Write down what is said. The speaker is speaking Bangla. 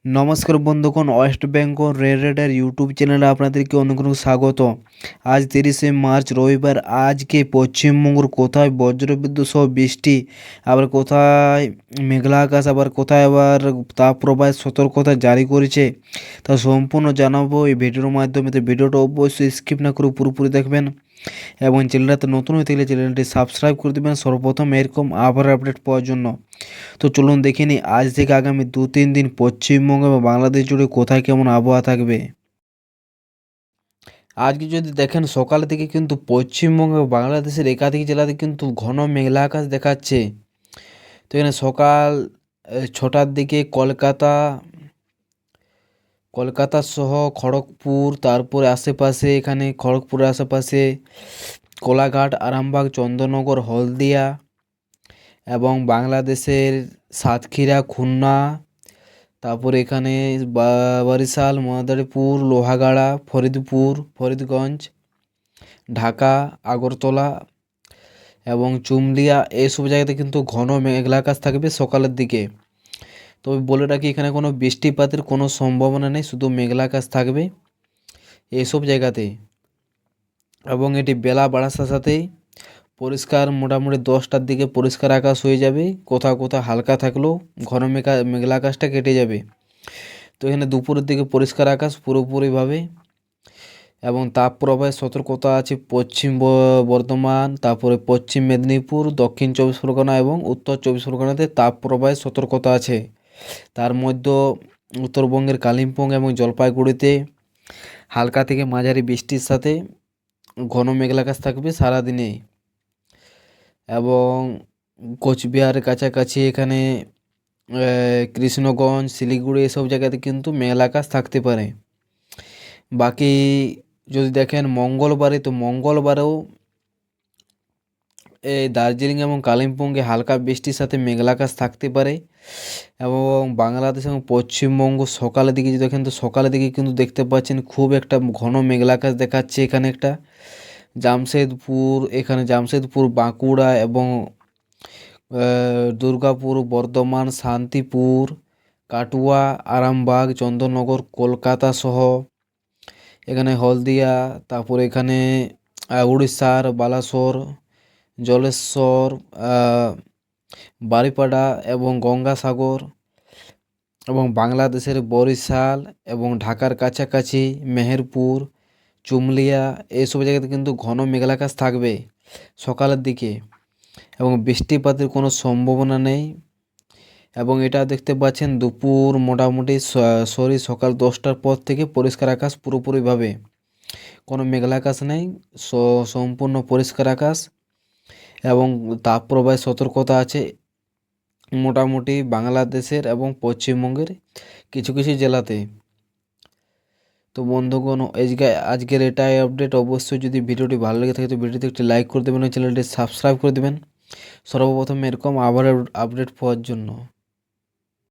নমস্কার বন্ধুগণ, west Bengal red radar YouTube চ্যানেলে আপনাদেরকে অনেক অনেক স্বাগত। আজ 30শে মার্চ রবিবার। আজকে পশ্চিমবঙ্গের কোথায় বজ্রবিদ্যুৎ সহ বৃষ্টি, আবার কোথায় মেঘলা আকাশ, আবার কোথায় আবার তাপপ্রবাহের সতর্কতা জারি করেছে তা সম্পূর্ণ জানাবো এই ভিডিওর মাধ্যমে। তো ভিডিওটা অবশ্যই স্কিপ না করে পুরোপুরি দেখবেন এবং চ্যানেলটাতে নতুন হয়ে থাকলে চ্যানেলটি সাবস্ক্রাইব করে দেবেন সর্বপ্রথম এরকম আবহাওয়ার আপডেট পাওয়ার জন্য। তো চলুন দেখে নিই আজ থেকে আগামী 2-3 দিন পশ্চিমবঙ্গ এবং বাংলাদেশ জুড়ে কোথায় কেমন আবহাওয়া থাকবে। আজকে যদি দেখেন সকাল থেকে কিন্তু পশ্চিমবঙ্গ এবং বাংলাদেশের একাধিক জেলাতে কিন্তু ঘন মেঘলা আকাশ দেখাচ্ছে। তো এখানে সকাল 6টার দিকে কলকাতা সহ খড়গপুর, তারপরে আশেপাশে এখানে খড়গপুরের আশেপাশে কোলাঘাট, আরামবাগ, চন্দননগর, হলদিয়া এবং বাংলাদেশের সাতক্ষীরা, খুলনা, তারপরে এখানে বরিশাল, মাদারীপুর, লোহাগাড়া, ফরিদগঞ্জ, ঢাকা, আগরতলা এবং চুমলিয়া এইসব জায়গাতে কিন্তু ঘন মেঘলা আকাশ থাকবে সকালের দিকে। তবে বলে রাখি এখানে কোনো বৃষ্টিপাতের কোনো সম্ভাবনা নেই, শুধু মেঘলা আকাশ থাকবে এইসব জায়গাতে। এবং এটি বেলা বাড়ার সাথে সাথেই পরিষ্কার, মোটামুটি 10টার দিকে পরিষ্কার আকাশ হয়ে যাবে। কোথাও কোথাও হালকা থাকলেও ঘন মেঘলা আকাশটা কেটে যাবে। তো এখানে দুপুরের দিকে পরিষ্কার আকাশ পুরোপুরিভাবে। এবং তাপপ্রবাহের সতর্কতা আছে পশ্চিম বর্ধমান, তারপরে পশ্চিম মেদিনীপুর, দক্ষিণ 24 পরগনা এবং উত্তর 24 পরগনাতে তাপপ্রবাহের সতর্কতা আছে। তার মধ্যে উত্তরবঙ্গের কালিম্পং এবং জলপাইগুড়িতে হালকা থেকে মাঝারি বৃষ্টির সাথে ঘন মেঘলা আকাশ থাকবে সারাদিনে। এবং কোচবিহারের কাছাকাছি এখানে কৃষ্ণগঞ্জ, শিলিগুড়ি এসব জায়গাতে কিন্তু মেঘলা আকাশ থাকতে পারে। বাকি যদি দেখেন মঙ্গলবারে, তো মঙ্গলবারেও এই দার্জিলিং এবং কালিম্পংয়ে হালকা বৃষ্টির সাথে মেঘলা আকাশ থাকতে পারে। এবং বাংলাদেশ এবং পশ্চিমবঙ্গ সকালের দিকে যদি দেখেন, তো সকালের দিকে কিন্তু দেখতে পাচ্ছেন খুব একটা ঘন মেঘলা আকাশ দেখাচ্ছে। এখানে একটা জামশেদপুর, বাঁকুড়া এবং দুর্গাপুর, বর্ধমান, শান্তিপুর, কাটুয়া, আরামবাগ, চন্দননগর, কলকাতা সহ এখানে হলদিয়া, তারপরে এখানে উড়িষ্যার বালাসোর, জলেশ্বর, বারিপাড়া এবং গঙ্গাসাগর এবং বাংলাদেশের বরিশাল এবং ঢাকার কাছাকাছি মেহেরপুর, চুমলিয়া এইসব জায়গাতে কিন্তু ঘন মেঘলা আকাশ থাকবে সকালের দিকে এবং বৃষ্টিপাতের কোনো সম্ভাবনা নেই। এবং এটা দেখতে পাচ্ছেন দুপুর মোটামুটি সকাল 10টার পর থেকে পরিষ্কার আকাশ পুরোপুরিভাবে, কোনো মেঘলা আকাশ নেই, সম্পূর্ণ পরিষ্কার আকাশ। এবং তাপপ্রবাহের সতর্কতা আছে মোটামুটি বাংলাদেশের এবং পশ্চিমবঙ্গের কিছু কিছু জেলাতে। তো বন্ধুগণ, আজকের এটাই আপডেট। অবশ্যই যদি ভিডিওটি ভালো লেগে থাকে তো ভিডিওতে একটি লাইক করে দেবেন ও চ্যানেলটি সাবস্ক্রাইব করে দেবেন সর্বপ্রথম এরকম আবার আপডেট পাওয়ার জন্য।